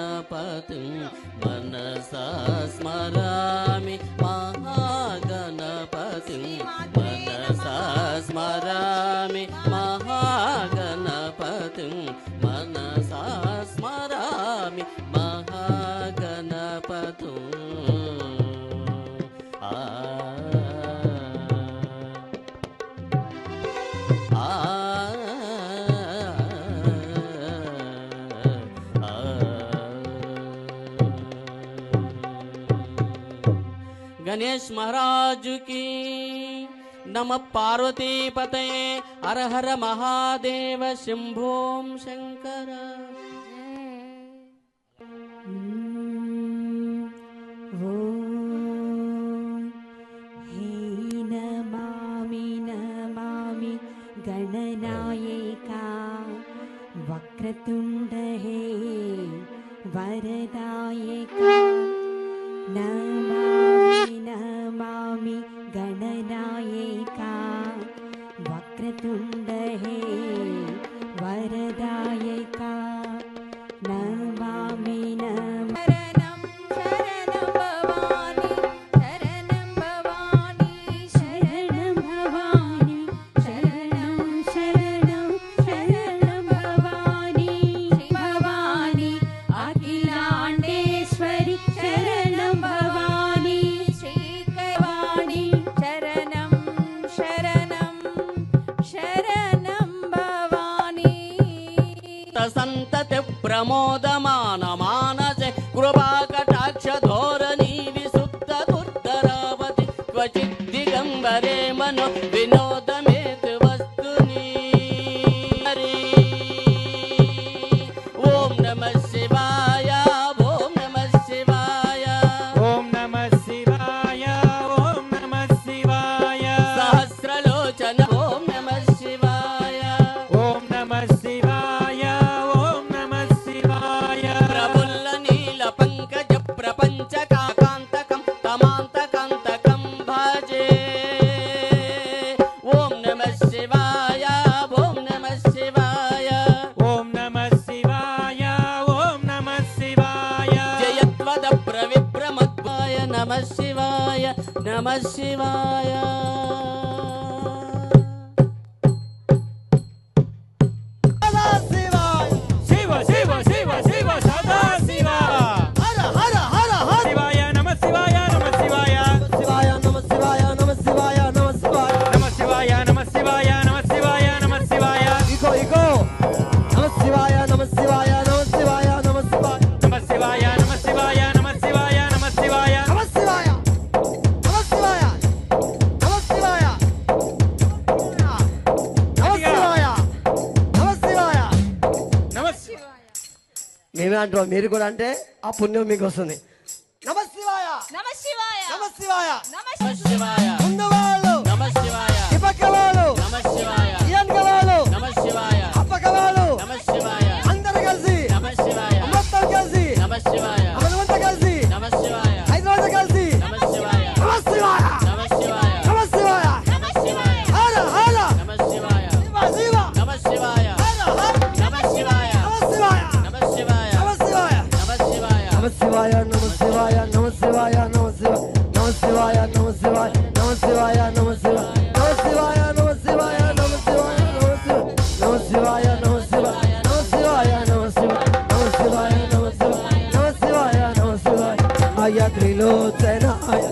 महागणपतिं मनसा स्मरामि महागणपतिं मनसा स्मरामि महागणपतिं मनसा स्मरामि महागणपतिं गणेश महाराज की नमः पार्वती पतये हर हर महादेव शंभों शंकर नमामि गणनायका वक्रतुंड हे वरदायका नमामि गणनायका वक्रतुंड हे वरदायका नमामि संतति प्रमोदमान मानसे कृपा कटाक्ष धोरणी विसुप्त दुर्धरावति क्वचित् दिगंबरे मनो विनोदमेत वस्तुनि ओम नमः शिवाय ओम नमः शिवाय ओम नमः शिवाय ओम नमः शिवाय सहस्रलोचन ओम नमः शिवाय ओम नमः शिवाय ओम नमः शिवाय प्रफुल्ल नील पंकज प्रपंच कांतकं तमांतकांतकं भजे ओम नमः शिवाय ओम नमः शिवाय ओम नमः शिवाय ओम नमः शिवाय जयत्वद प्रविभ्रमद्वाय नमः शिवाय नमः शिवाय शिव शिव शिव शिव सदा शिव हर हर हर हर शिवाय नमः शिवाय नमः शिवाय शिवाय नमः शिवाय नमः शिवाय नमः शिवाय नमः शिवाय नमः शिवाय नमः शिवाय नमः शिवाय इको इको नमः शिवाय नमः शिवाय नमः शिवाय नमः शिवाय नमः शिवाय नमः शिवाय नमः शिवाय नमः शिवाय नमः शिवाय नमः शिवाय नमः शिवाय नमः शिवाय మేమే అంటాం మీరు కూడా అంటే ఆ పుణ్యం మీకు వస్తుంది నమః శివాయ नमः शिवाय నమః శివాయ नमः नमः शिवाय ముందు వాళ్ళు नमः शिवाय ఈ పక్క వాళ్ళు नमः शिवाय ఈ వెనక వాళ్ళు नमः शिवाय ఆ పక్క వాళ్ళు नमः शिवाय అందరూ కలిసి नमः शिवाय మొత్తం కలిసి नमः शिवाय మనమంతా కలిసి नमः शिवाय హైదరాబాద్ కలిసి नमः शिवाय నమః శివాయ नमः शिवाय నమః శివాయ नमः शिवाय హర హర नमः शिवाय శివ శివ नमः शिवाय హర హర नमः शिवाय నమః శివాయ नमः शिवाय నమః శివాయ नमः शिवाय నమః శివాయ నమః శివాయ నమః శివాయ నమః శివాయ నమః శివాయ నమః శివాయ నమః శివాయ నమః శివాయ నమః శివాయ నమః శివాయ నమః శివాయ నమః శివాయ నమః శివాయ నమః శివాయ నమః శివాయ నమః శివాయ నమః శివాయ నమః శివాయ ఆయ త్రిలోచనాయ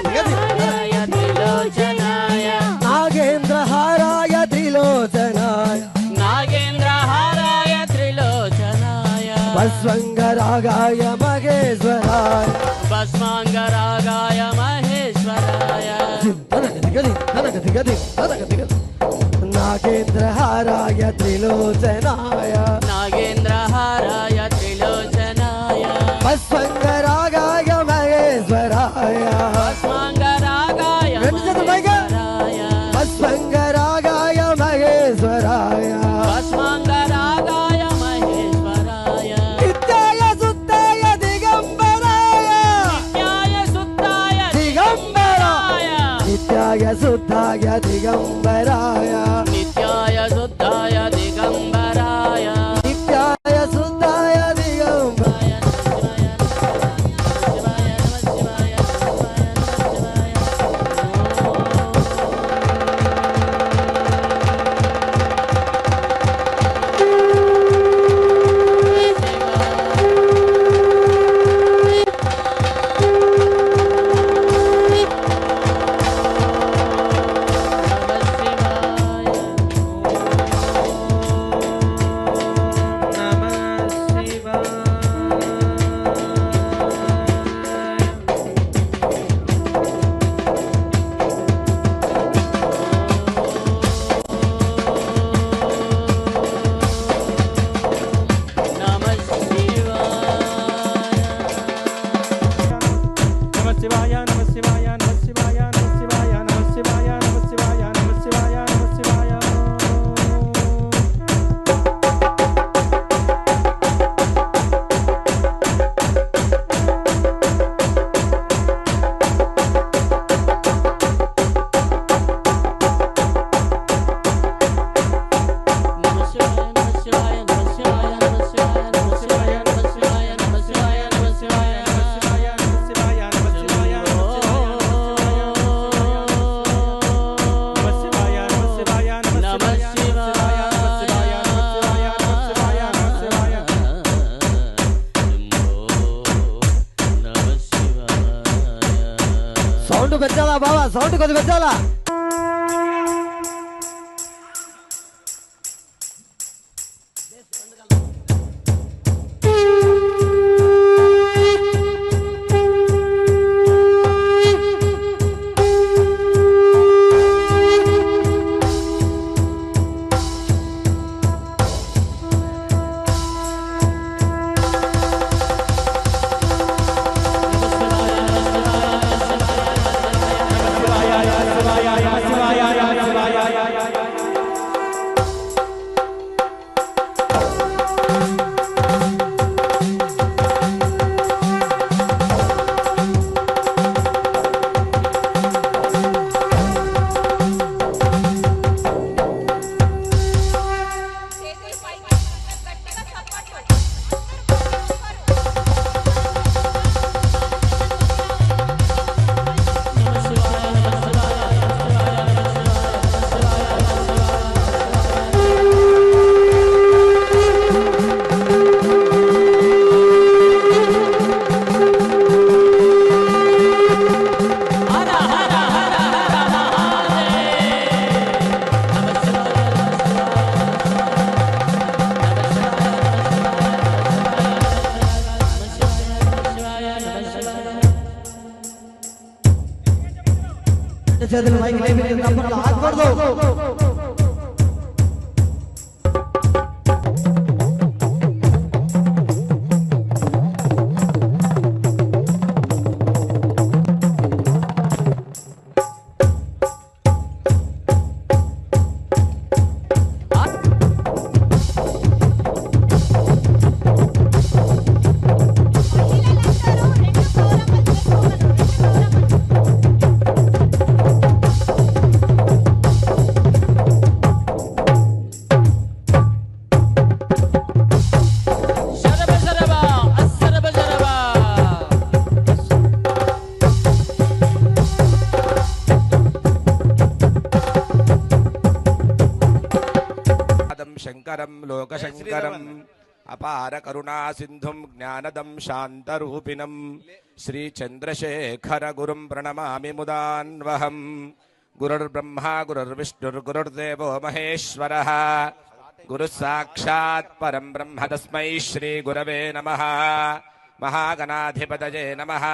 नाराय त्रिलोचनाय నాగేంద్రహారాయ త్రిలోచనాయ नागेन्द्रहाराय त्रिलोचनाय భస్వంగరాగాయ మహేశ్వరాయ भस्मांगरागाय महेश्वराय నాగేంద్రహారాయ త్రిలోచనాయ नागेन्द्रहाराय त्रिलोचनाय భస్వంగరాగాయ మహేశ్వరాయ भस्मांगरागाय महेश्वराय భస్వంగరాగాయ మహేశ్వరాయ भस्मांगरागाय महेश्वराय నిత్యాయ శుద్ధాయ దిగంబరాయ नित्याय शुद्धाय దిగంబరాయ నిత్యాయ శుద్ధాయ దిగంబరాయ नित्याय शुद्धाय दिगंबराय నిత్యాయ శుద్ధాయ దిగంబరాయ సౌండ్ పెంచాలా బాబా, సౌండ్ కొద్ది పెంచాలా. చేతులు మైక్ తప్పకుండా ఆగకూడదు. శంకరం లోకశంకరం అపార కరుణా సింధుం జ్ఞానదం శాంతరూపిణం శ్రీ చంద్రశేఖర గురుం ప్రణమామి ముదాన్వహం. గురుర్బ్రహ్మా గురుర్విష్ణుర్గురుర్దేవో మహేశ్వరః గురుః సాక్షాత్ పరం బ్రహ్మ తస్మై శ్రీ గురవే నమః. మహాగణాధిపతయే నమః.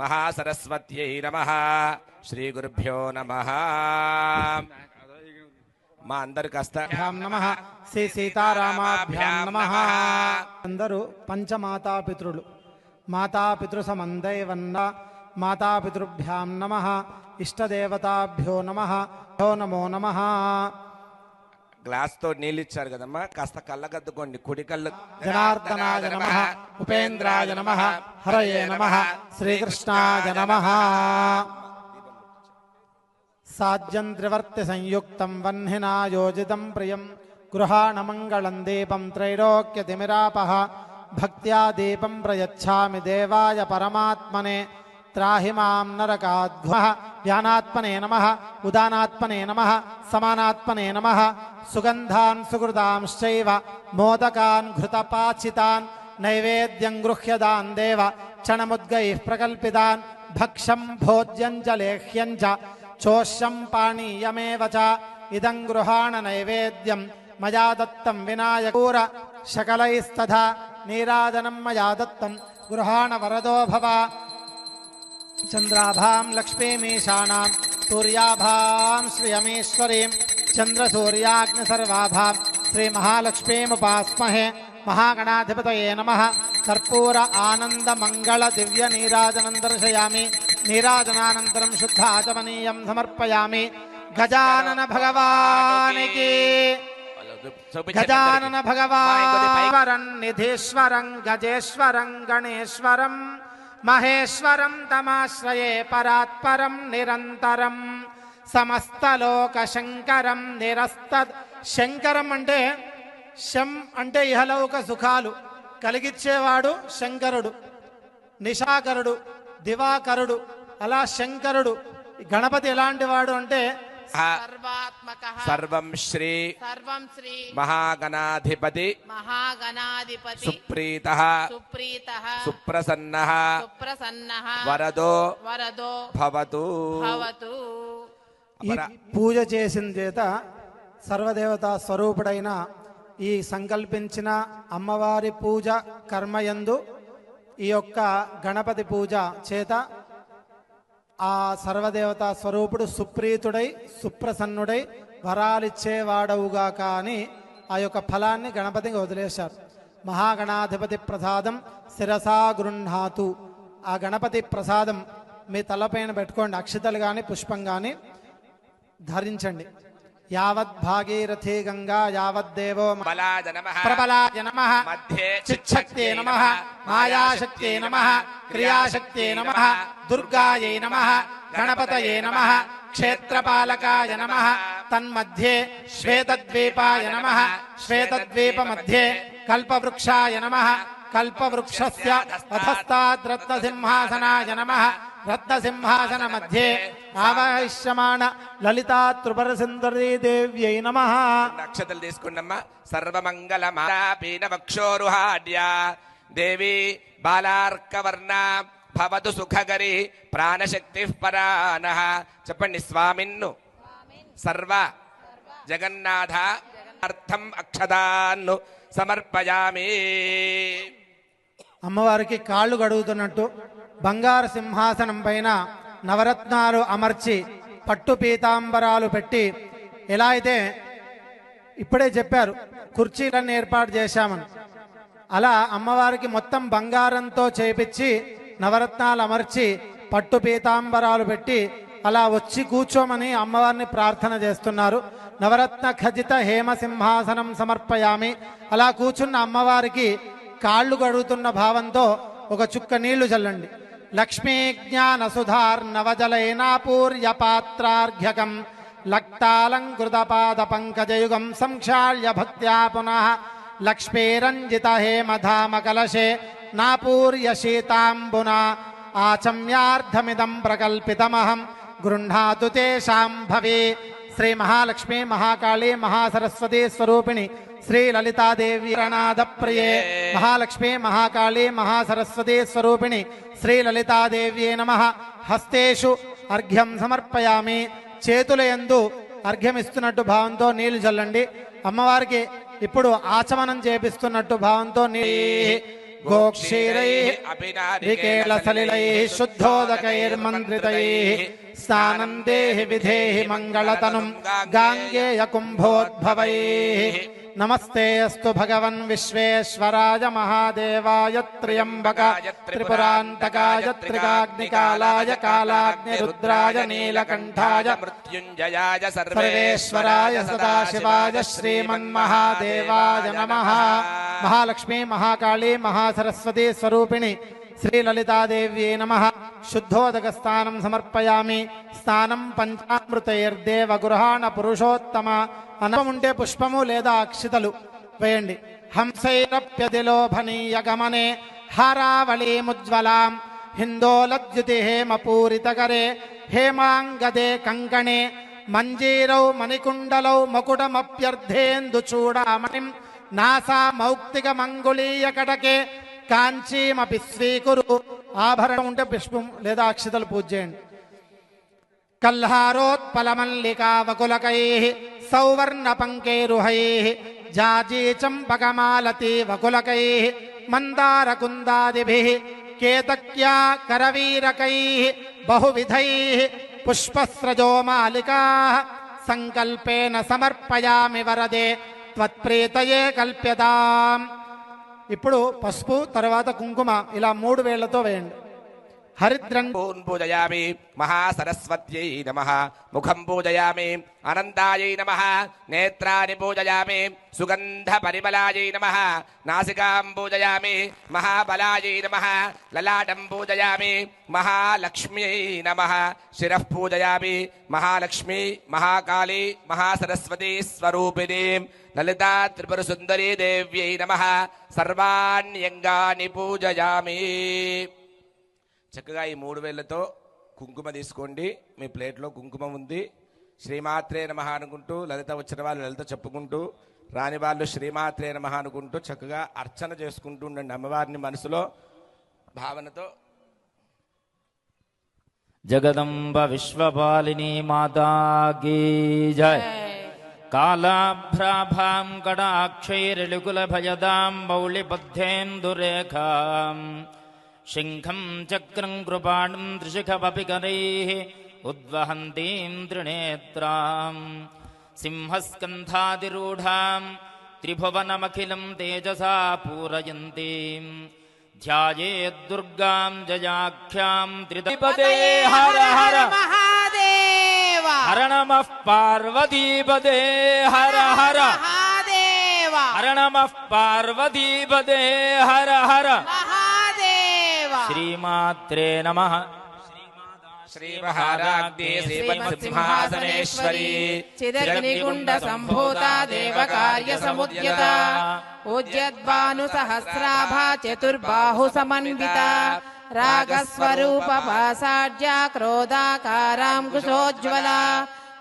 మహాసరస్వత్యై నమః. శ్రీ గురుభ్యో నమః. మా అందరి కాస్త నమః శ్రీ సీతారామాభ్యాం నమః. అందరూ పంచమాతాపితృలు. మాతాపితృ సమందైవన్న మాతాపితృభ్యాం నమః. ఇష్టదేవతాభ్యో నమః. నమో నమః. గ్లాస్ తో నీళ్ళు ఇచ్చారు కదమ్మా, కాస్త కళ్ళగద్దుకోండి. కుడి కళ్ళు. జనార్దనాయ నమః. ఉపేంద్రాయ నమః. హరయే నమః. శ్రీకృష్ణాయ నమః. సాజ్యం త్రివర్తి సంయుక్తం వహ్నినా యోజితం ప్రియం గృహాణమంగళం దీపం త్రైలోక్యతిమిరాపః. భక్త్యా దీపం ప్రయచ్ఛామి దేవాయ పరమాత్మనే త్రాహి మాం నరకాద్ఘ్నః. ధ్యానాత్మనే నమః. ఉదానాత్మనే నమః. సమానాత్మనే నమః. సుగంధాన్ సుకృతాంశ్చైవ మోదకాన్ ఘృతపాచితాన్ నైవేద్యం గృహ్యదాన్ దేవ క్షణముద్గైః ప్రకల్పితాన్. భక్ష్యం భోజ్యం చ లేహ్యం చ చోష్యం పానీయమేవ చ ఇదం గృహాణ నైవేద్యం మయా దత్తం వినాయకూర శకలైస్తథా నీరాజనం మయా దత్తం గృహాణ వరదో భవ. చంద్రాభాం లక్ష్మీమీశానాం సూర్యాభాం శ్రియమేశ్వరీం చంద్రసూర్యాగ్నిసర్వాభాం శ్రీమహాలక్ష్మీముపాస్మహే. మహాగణాధిపతయే నమః. కర్పూర ఆనంద మంగళ దివ్య నీరాజనం దర్శయామి. నీరాజనానంతరం శుద్ధ ఆచమనీయం సమర్పయామి. గజానన భగవానికి. గజానన భగవాన్ నిధీశ్వరం గజేశ్వరం గణేశ్వరం మహేశ్వరం తమాశ్రయే పరాత్పరం నిరంతరం సమస్తలోక శంకరం నిరస్తద్. శంకరం అంటే శం అంటే ఇహలౌక సుఖాలు కలిగిచ్చేవాడు శంకరుడు. నిశాకరుడు, దివాకరుడు, అలా శంకరుడు. గణపతి ఎలాంటి వాడు అంటే సర్వాత్మకః సర్వం శ్రీ సర్వం శ్రీ మహాగణాధిపతి మహాగణాధిపతి సుప్రీతః సుప్రీతః సుప్రసన్నః సుప్రసన్నః వరదో వరదో భవతు. భవతు. ఈ పూజ చేసిన చేత సర్వదేవతా స్వరూపుడైన ఈ సంకల్పించిన అమ్మవారి పూజ కర్మయందు ఈ యొక్క గణపతి పూజ చేత ఆ సర్వదేవతా స్వరూపుడు సుప్రీతుడై సుప్రసన్నుడై వరాలిచ్చేవాడవుగాక అని ఆ యొక్క ఫలాన్ని గణపతికి వదిలేశారు. మహాగణాధిపతి ప్రసాదం శిరసా గృహ్ణాతు. ఆ గణపతి ప్రసాదం మీ తలపైన పెట్టుకోండి. అక్షతలు కానీ పుష్పం కానీ ధరించండి. యావత్ భాగీరథీ గంగా యావద్దేవో బలాయ నమః ప్రబలాయ నమః మధ్యే చిచ్చక్తే నమః మాయాశక్తే నమః క్రియాశక్తే నమః దుర్గాయై నమః గణపతయే నమః క్షేత్రపాలకాయ నమః తన్మధ్యే శ్వేతద్వీపాయ నమః శ్వేతద్వీపమధ్యే కల్పవృక్షాయ నమః కల్పవృక్షస్య అధస్తాద్రత్నసింహాసనాయ నమః రత్నసింహాసన మధ్యే ఆవాహిష్యమాణ లలితా త్రిపురసుందరీ దేవ్యై నమః. అక్షతలు తీసుకున్నమ్మా. సర్వమంగళ మాపీన వక్షోరుహాడ్య దేవి బాలార్కవర్ణ భవతు సుఖగరి ప్రాణశక్తి పరానః. చెప్పండి. స్వామిన్ను సర్వ జగన్నాథ అర్థం అక్షదాన్ను సమర్పయామి. అమ్మవారికి కాళ్ళు గడుగుతున్నట్టు బంగారు సింహాసనం పైన నవరత్నాలు అమర్చి పట్టు పీతాంబరాలు పెట్టి, ఎలా అయితే ఇప్పుడే చెప్పారు కుర్చీలన్నీ ఏర్పాటు చేశామని, అలా అమ్మవారికి మొత్తం బంగారంతో చేపించి నవరత్నాలు అమర్చి పట్టు పీతాంబరాలు పెట్టి అలా వచ్చి కూర్చోమని అమ్మవారిని ప్రార్థన చేస్తున్నారు. నవరత్న ఖజిత హేమ సింహాసనం సమర్పయామి. అలా కూర్చున్న అమ్మవారికి కాళ్ళు గడుగుతున్న భావంతో ఒక చుక్క నీళ్లు చల్లండి. లక్ష్మీ జ్ఞాన సుధార్నవజలైనాపూర్య పాత్రార్ఘ్యకం లక్తాలంకృత పాద పంకజయుగం సంక్షాళ్య భక్త్యా పునః లక్ష్మీరంజిత హేమధామ కలశే నాపూర్య శీతాంబునా ఆచమ్యార్థమిదం ప్రకల్పితమహం గృహ్ణాతు తే శాంభవే. శ్రీ మహాలక్ష్మీ మహాకాళీ మహాసరస్వతీ స్వరూపిణి శ్రీ లలితాదేవి ప్రణాద ప్రియే మహాలక్ష్మీ మహాకాళీ మహాసరస్వతీ స్వరూపిణి శ్రీ లలితాదేవ్యే నమః. హస్తేషు అర్ఘ్యం సమర్పయామి. చేతుల యందు అర్ఘ్యమిస్తున్నట్టు భావంతో నీళ్లు చల్లండి. అమ్మవారికి ఇప్పుడు ఆచమనం చేపిస్తున్నట్టు భావంతో నీళ్ళు గోక్షీరైః వికేళ సలిలైః శుద్ధోదకైర్మంత్రితైః స్నానం దేహి విధేహి మంగళతనుం గాంగేయ కుంభోద్భవైః. నమస్తే అస్తు భగవన్ విశ్వేశ్వరాయ మహాదేవాయ త్ర్యంబకాయ త్రిపురాంతకాయ త్రికాగ్నికాలాయ కాలాగ్నిరుద్రాయ నీలకంఠాయ మృత్యుంజయాయ సర్వేశ్వరాయ సదాశివాయ శ్రీమన్మహాదేవాయ నమః. మహాలక్ష్మీ మహాకాళీ మహాసరస్వతీ స్వరూపిణి శ్రీ లలితాదేవ్యై నమః. శుద్ధోదక స్నానం సమర్పయామి. స్నానం పంచామృతైర్దేవ గృహాణ పురుషోత్తమ. అన్నం ఉంటే పుష్పము లేదా అక్షితలు వేయండి. హంసైరప్యతిలోభనీయ గమనే హారావళీముజ్వలాం హిందోలద్యుతి హేమపూరితకరే హేమాంగదే కంకణే మంజీరౌ మణికుండలౌ మకుటమప్యర్థేందు చూడామణిం నాసా మౌక్తిక మంగుళీయ కటకే కాంచీమపి స్వీకురు. ఆభరణం ఉంటే పుష్పం లేదా అక్షతలు పూజ చేయండి. కల్హారోత్పలమల్లికావకులకైః సౌవర్ణపంకైరుహైః జాజీచంపకమాలతీ వకులకైః మందారకుందాదిభిః కేతక్యా కరవీరకైః బహువిధైః పుష్పస్రజోమాలికాః సంకల్పేన సమర్పయామి వరదే త్వత్ప్రీతయే కల్ప్యతాం. ఇప్పుడు పసుపు తర్వాత కుంకుమ ఇలా 3 వేళ్లతో వేయండి. హరిద్రం పూజయామి. మహాసరస్వత్యై నమః. ముఖం పూజయామి. అనంతాయై నమః. నేత్రాని పూజయామి. సుగంధ పరిమళాయై నమః. నాసికాం పూజయామి. మహాబలాయై నమః. లలాటం పూజయామి. మహాలక్ష్మ్యై నమః. శిరః పూజయామి. మహాలక్ష్మీ మహాకాళీ మహాసరస్వతీ స్వరూపిణీ లలితా త్రిపుర సుందరీ దేవ్యై నమః. సర్వాణ్యంగాని పూజయామి. చక్కగా ఈ 3 వేళ్లతో కుంకుమ తీసుకోండి. మీ ప్లేట్లో కుంకుమ ఉంది. శ్రీమాత్రే నమః అనుకుంటూ, లలిత వచ్చిన వాళ్ళు లలిత చెప్పుకుంటూ, రాని వాళ్ళు శ్రీమాత్రే నమః అనుకుంటూ చక్కగా అర్చన చేసుకుంటూ ఉండండి అమ్మవారిని మనసులో భావనతో. జగదంబ విశ్వపాలిని మాతా కీ జయ. కాళాభ్రాభాం కటాక్షైరళికులభయదాం బౌళిబద్ధేందురేఖాం శంఖం చక్రం కృపాణం త్రిశిఖమపి కరైః ఉద్వహంతీం త్రినేత్రాం సింహస్కంధాదిరూఢాం త్రిభువనమఖిలం తేజసా పూరయంతీం ధ్యాయేద్దుర్గాం జయాఖ్యాం త్రిపదే హర హర మహాదేవ హర నమః పార్వతీపదే హర హర మహాదేవ హర నమః పార్వతీపదే హర హర మహాదేవ శ్రీమాత్రే నమః. శ్రీమహారాజ్ఞే శ్రీమత్సింహాసనేశ్వరీ చిదగ్నిగుండ సంభూత దేవకార్య సముద్యత ఉద్యద్భాను సహస్రాభా చతుర్బాహు సమన్విత రాగస్వరూప పాసాఢ్య క్రోధాకారాం కుశోజ్వల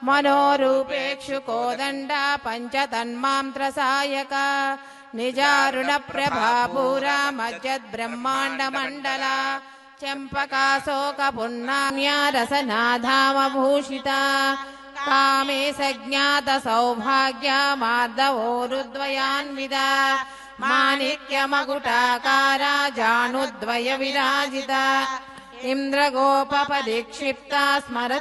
మనోరూపేక్షు కోదండ పంచతన్మాంత్ర సాయక నిజారుణ ప్రభాపూరా మజ్జద్ బ్రహ్మాండ మండల చంపకాశోక పుణ్యామ్యా రసనాధామభూషిత కామే సజ్ఞాత సౌభాగ్య మార్దవోరుద్వయాన్విత మాణిక్యమకుటాకార జానుద్వయ విరాజిత ఇంద్రగోప పరిక్షిప్త స్మర